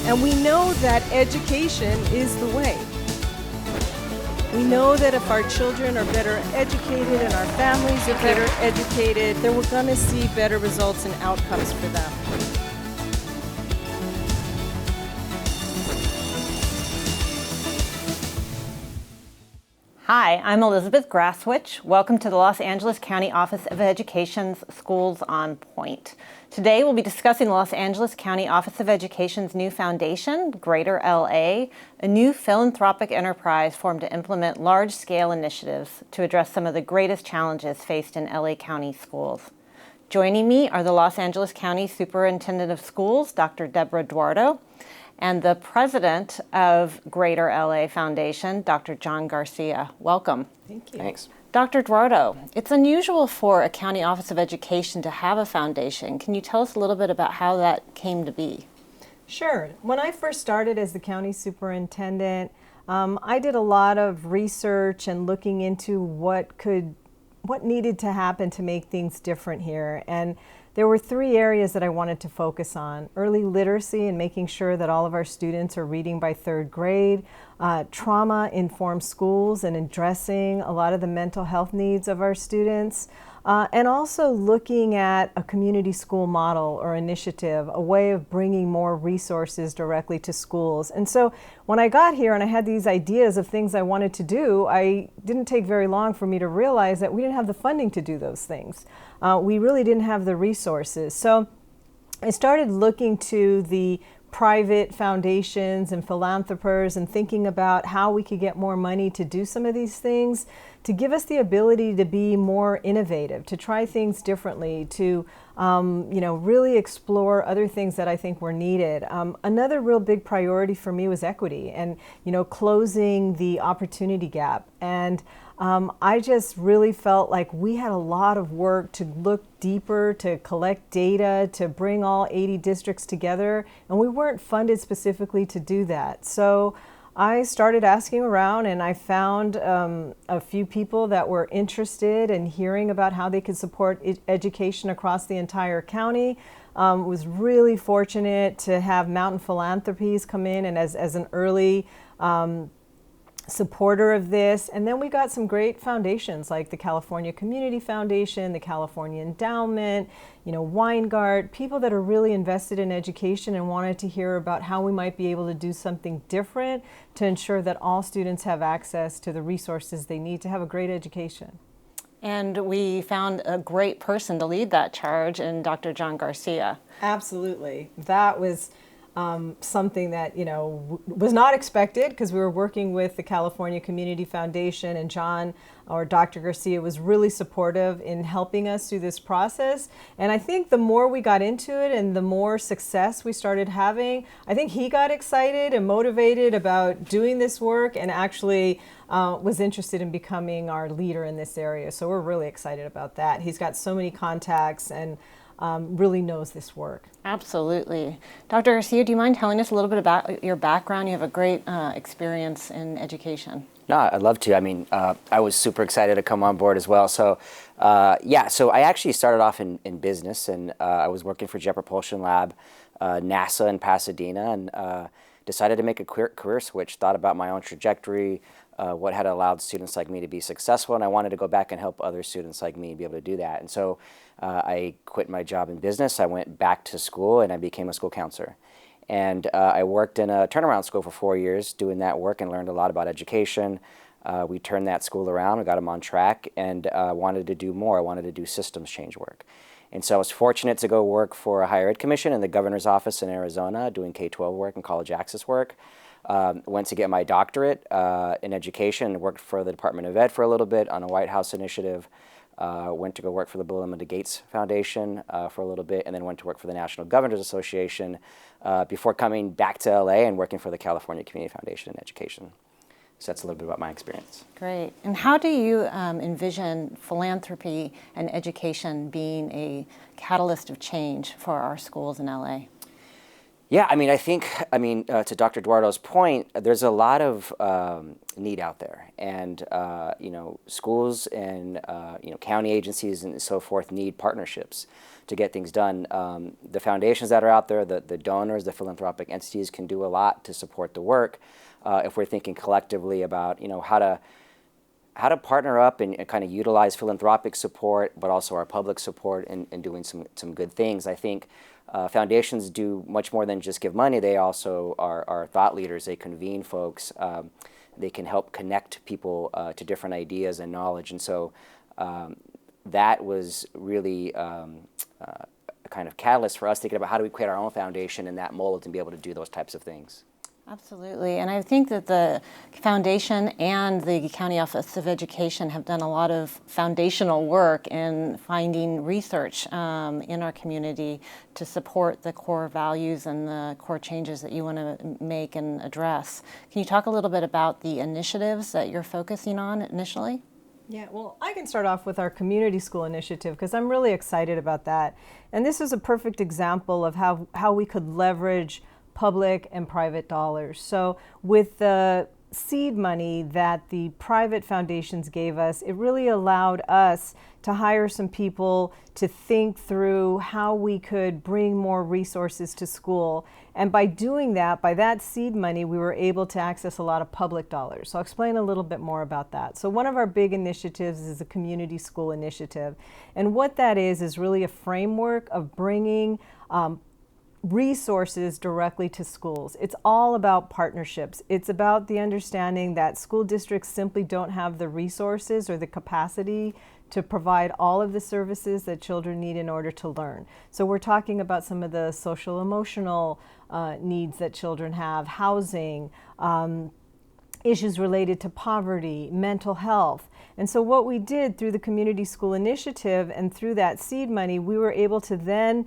And we know that education is the way. We know that if our children are better educated and our families are better educated, then we're going to see better results and outcomes for them. Hi, I'm Elizabeth Graswich. Welcome to the Los Angeles County Office of Education's Schools on Point. Today we'll be discussing the Los Angeles County Office of Education's new foundation, Greater LA, a new philanthropic enterprise formed to implement large-scale initiatives to address some of the greatest challenges faced in LA County schools. Joining me are the Los Angeles County Superintendent of Schools, Dr. Deborah Duardo, and the president of Greater LA Foundation, Dr. John Garcia. Welcome. Thank you. Thanks. Dr. Duardo, it's unusual for a county office of education to have a foundation. Can you tell us a little bit about how that came to be? Sure. When I first started as the county superintendent, I did a lot of research and looking into what needed to happen to make things different here. And there were three areas that I wanted to focus on: early literacy and making sure that all of our students are reading by third grade, trauma-informed schools and addressing a lot of the mental health needs of our students, and also looking at a community school model or initiative, a way of bringing more resources directly to schools. And so when I got here and I had these ideas of things I wanted to do, I didn't take very long for me to realize that we didn't have the funding to do those things. We really didn't have the resources. So I started looking to the private foundations and philanthropers and thinking about how we could get more money to do some of these things, to give us the ability to be more innovative, to try things differently, to really explore other things that I think were needed. Another real big priority for me was equity and closing the opportunity gap. And I just really felt like we had a lot of work to look deeper, to collect data, to bring all 80 districts together, and we weren't funded specifically to do that. So I started asking around, and I found a few people that were interested in hearing about how they could support education across the entire county. Was really fortunate to have Mountain Philanthropies come in and as an early supporter of this. And then we got some great foundations like the California Community Foundation, the California Endowment, Weingart, people that are really invested in education and wanted to hear about how we might be able to do something different to ensure that all students have access to the resources they need to have a great education. And we found a great person to lead that charge in Dr. John Garcia. Absolutely. That was something that was not expected, because we were working with the California Community Foundation, and John, or Dr. Garcia, was really supportive in helping us through this process. And I think the more we got into it and the more success we started having, I think he got excited and motivated about doing this work and actually was interested in becoming our leader in this area. So we're really excited about that. He's got so many contacts and really knows this work. Absolutely. Dr. Garcia, do you mind telling us a little bit about your background? You have a great experience in education. No, I'd love to. I mean, I was super excited to come on board as well. So, so I actually started off in business, and I was working for Jet Propulsion Lab, NASA in Pasadena, and decided to make a career switch, thought about my own trajectory, what had allowed students like me to be successful, and I wanted to go back and help other students like me be able to do that. And so I quit my job in business, I went back to school, and I became a school counselor. And I worked in a turnaround school for 4 years doing that work and learned a lot about education. We turned that school around, we got them on track, and wanted to do more. I wanted to do systems change work. And so I was fortunate to go work for a higher ed commission in the governor's office in Arizona, doing K-12 work and college access work. Went to get my doctorate in education, worked for the Department of Ed for a little bit on a White House initiative. Went to go work for the Bill and Melinda Gates Foundation for a little bit, and then went to work for the National Governors Association before coming back to LA and working for the California Community Foundation in education. So that's a little bit about my experience. Great. And how do you envision philanthropy and education being a catalyst of change for our schools in LA? Yeah, I think, to Dr. Duardo's point, there's a lot of need out there, and schools and county agencies and so forth need partnerships to get things done. The foundations that are out there, the donors, the philanthropic entities can do a lot to support the work if we're thinking collectively about how to partner up and kind of utilize philanthropic support, but also our public support in doing some good things. I think foundations do much more than just give money. They also are thought leaders. They convene folks. They can help connect people to different ideas and knowledge. And so that was really a kind of catalyst for us thinking about how do we create our own foundation in that mold and be able to do those types of things. Absolutely, and I think that the foundation and the County Office of Education have done a lot of foundational work in finding research in our community to support the core values and the core changes that you want to make and address. Can you talk a little bit about the initiatives that you're focusing on initially? Yeah, well, I can start off with our community school initiative because I'm really excited about that. And this is a perfect example of how we could leverage public and private dollars. So with the seed money that the private foundations gave us, it really allowed us to hire some people to think through how we could bring more resources to school. And by doing that, by that seed money, we were able to access a lot of public dollars. So I'll explain a little bit more about that. So one of our big initiatives is a community school initiative. And what that is really a framework of bringing resources directly to schools. It's all about partnerships. It's about the understanding that school districts simply don't have the resources or the capacity to provide all of the services that children need in order to learn. So we're talking about some of the social emotional needs that children have, housing, issues related to poverty, mental health. And so what we did through the Community School Initiative and through that seed money, we were able to then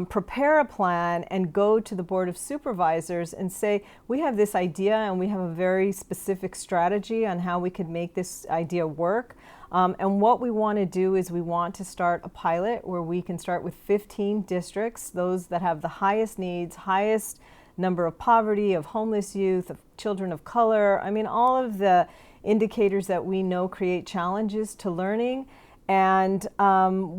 prepare a plan and go to the Board of Supervisors and say, we have this idea and we have a very specific strategy on how we could make this idea work. And what we want to do is we want to start a pilot where we can start with 15 districts, those that have the highest needs, highest number of poverty, of homeless youth, of children of color. I mean, all of the indicators that we know create challenges to learning. And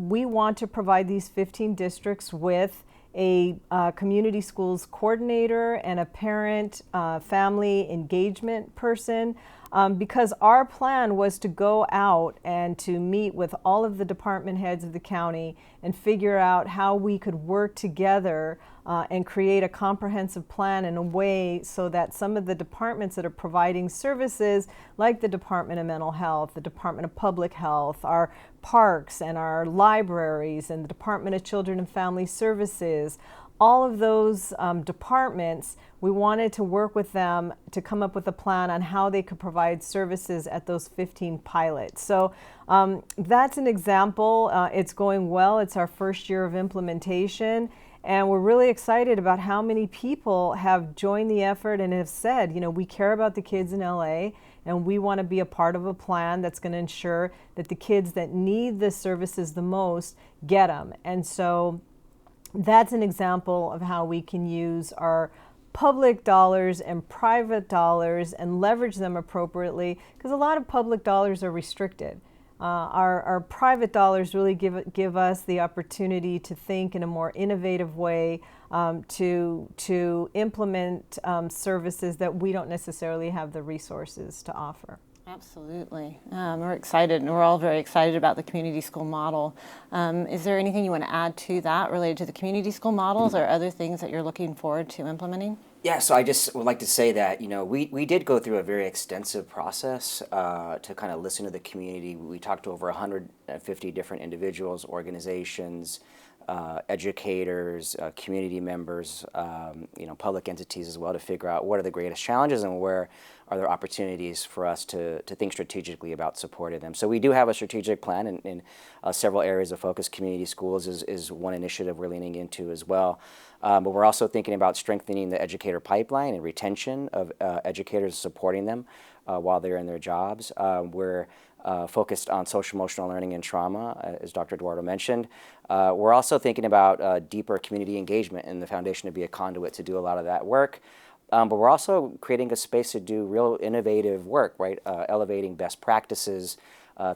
we want to provide these 15 districts with a community schools coordinator and a parent family engagement person because our plan was to go out and to meet with all of the department heads of the county and figure out how we could work together and create a comprehensive plan in a way so that some of the departments that are providing services, like the Department of Mental Health, the Department of Public Health, our parks and our libraries, and the Department of Children and Family Services, all of those departments, we wanted to work with them to come up with a plan on how they could provide services at those 15 pilots. So that's an example. It's going well. It's our first year of implementation. And we're really excited about how many people have joined the effort and have said, you know, we care about the kids in LA and we want to be a part of a plan that's going to ensure that the kids that need the services the most get them. And so that's an example of how we can use our public dollars and private dollars and leverage them appropriately, because a lot of public dollars are restricted. Our private dollars really give us the opportunity to think in a more innovative way, to implement services that we don't necessarily have the resources to offer. Absolutely. We're excited, and we're all very excited about the community school model. Is there anything you want to add to that related to the community school models or other things that you're looking forward to implementing? Yeah, so I just would like to say that, you know, we did go through a very extensive process to kind of listen to the community. We talked to over 150 different individuals, organizations, educators, community members, you know, public entities as well, to figure out what are the greatest challenges and where are there opportunities for us to think strategically about supporting them. So we do have a strategic plan in several areas of focus. Community schools is one initiative we're leaning into as well. But we're also thinking about strengthening the educator pipeline and retention of educators, supporting them while they're in their jobs. We're focused on social emotional learning and trauma, as Dr. Eduardo mentioned. We're also thinking about deeper community engagement in the foundation to be a conduit to do a lot of that work. But we're also creating a space to do real innovative work, right? Elevating best practices,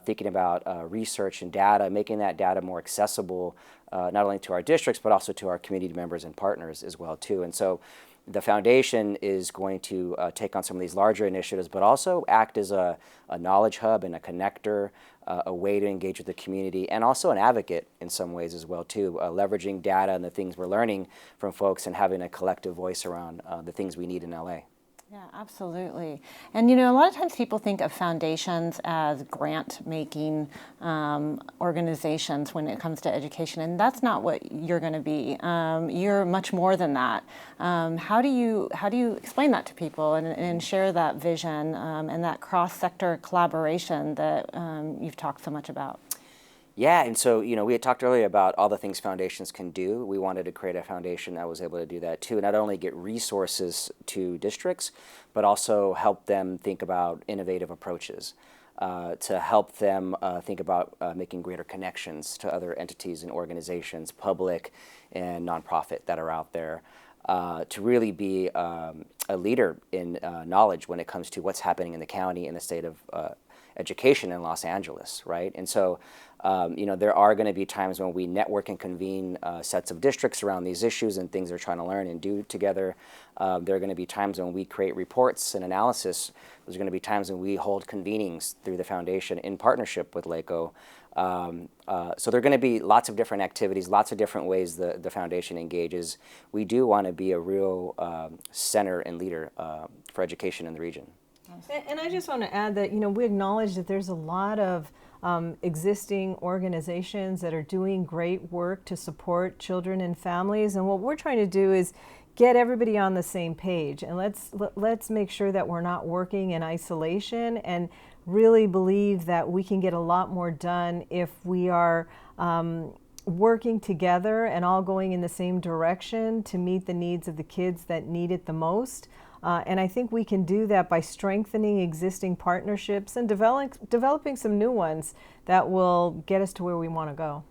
thinking about research and data, making that data more accessible, not only to our districts, but also to our community members and partners as well, too. And so the foundation is going to take on some of these larger initiatives, but also act as a knowledge hub and a connector, a way to engage with the community, and also an advocate in some ways as well too, leveraging data and the things we're learning from folks and having a collective voice around the things we need in LA. Yeah, absolutely. And a lot of times people think of foundations as grant-making organizations when it comes to education, and that's not what you're going to be. You're much more than that. How do you explain that to people and share that vision and that cross-sector collaboration that you've talked so much about? Yeah, and so, we had talked earlier about all the things foundations can do. We wanted to create a foundation that was able to do that too, not only get resources to districts, but also help them think about innovative approaches, to help them think about making greater connections to other entities and organizations, public and nonprofit, that are out there, to really be a leader in knowledge when it comes to what's happening in the county and the state of education in Los Angeles, right? And so, there are going to be times when we network and convene sets of districts around these issues and things they're trying to learn and do together. There are going to be times when we create reports and analysis. There's going to be times when we hold convenings through the foundation in partnership with LACO. So there are going to be lots of different activities, lots of different ways the foundation engages. We do want to be a real center and leader for education in the region. And I just want to add that, we acknowledge that there's a lot of existing organizations that are doing great work to support children and families. And what we're trying to do is get everybody on the same page. And let's make sure that we're not working in isolation, and really believe that we can get a lot more done if we are working together and all going in the same direction to meet the needs of the kids that need it the most. And I think we can do that by strengthening existing partnerships and developing some new ones that will get us to where we want to go.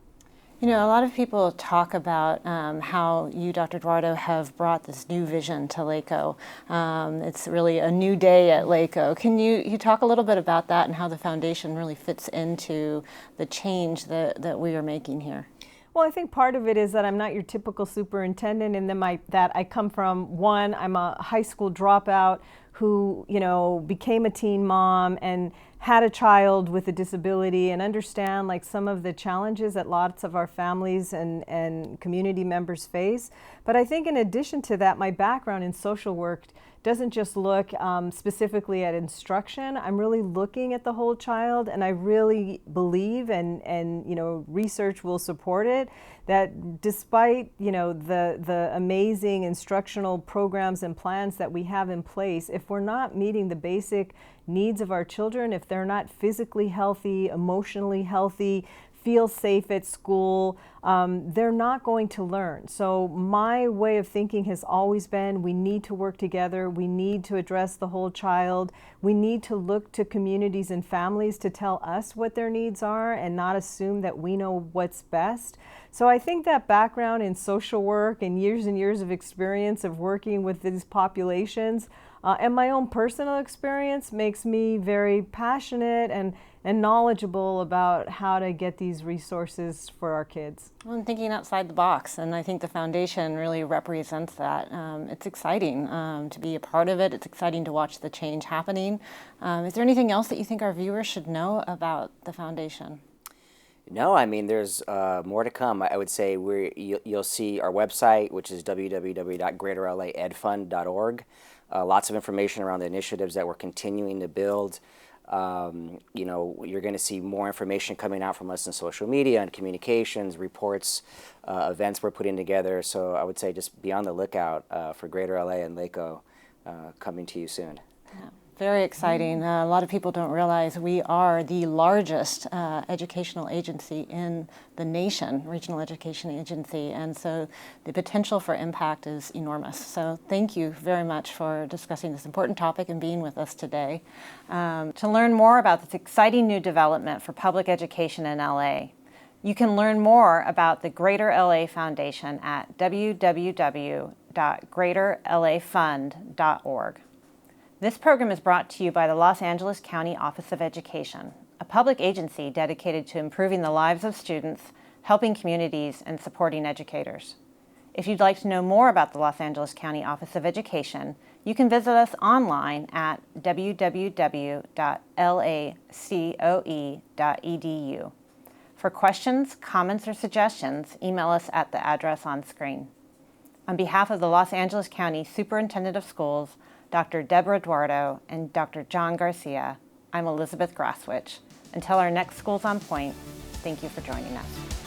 A lot of people talk about how you, Dr. Eduardo, have brought this new vision to LACO. It's really a new day at LACO. Can you talk a little bit about that and how the foundation really fits into the change that we are making here? Well, I think part of it is that I'm not your typical superintendent, and then I come from I'm a high school dropout who, became a teen mom and had a child with a disability, and understand like some of the challenges that lots of our families and community members face. But I think in addition to that, my background in social work doesn't just look specifically at instruction. I'm really looking at the whole child, and I really believe, and research will support it, that despite the amazing instructional programs and plans that we have in place, if we're not meeting the basic needs of our children, if they're not physically healthy, emotionally healthy, feel safe at school, they're not going to learn. So my way of thinking has always been, we need to work together. We need to address the whole child. We need to look to communities and families to tell us what their needs are and not assume that we know what's best. So I think that background in social work and years of experience of working with these populations and my own personal experience makes me very passionate and knowledgeable about how to get these resources for our kids. Well, I'm thinking outside the box, and I think the foundation really represents that. It's exciting to be a part of it. It's exciting to watch the change happening. Is there anything else that you think our viewers should know about the foundation? No, I mean, there's more to come. I would say you'll see our website, which is www.greaterlaedfund.org. Lots of information around the initiatives that we're continuing to build. You're going to see more information coming out from us in social media and communications, reports, events we're putting together. So I would say just be on the lookout for Greater LA and LACO coming to you soon. Yeah. Very exciting. A lot of people don't realize we are the largest educational agency in the nation, regional education agency, and so the potential for impact is enormous. So thank you very much for discussing this important topic and being with us today. To learn more about this exciting new development for public education in LA, you can learn more about the Greater LA Foundation at www.greaterlafund.org. This program is brought to you by the Los Angeles County Office of Education. a public agency dedicated to improving the lives of students, helping communities, and supporting educators. If you'd like to know more about the Los Angeles County Office of Education, you can visit us online at www.lacoe.edu. For questions, comments, or suggestions, email us at the address on screen. On behalf of the Los Angeles County Superintendent of Schools, Dr. Deborah Eduardo and Dr. John Garcia, I'm Elizabeth Graswich. Until our next Schools on Point, thank you for joining us.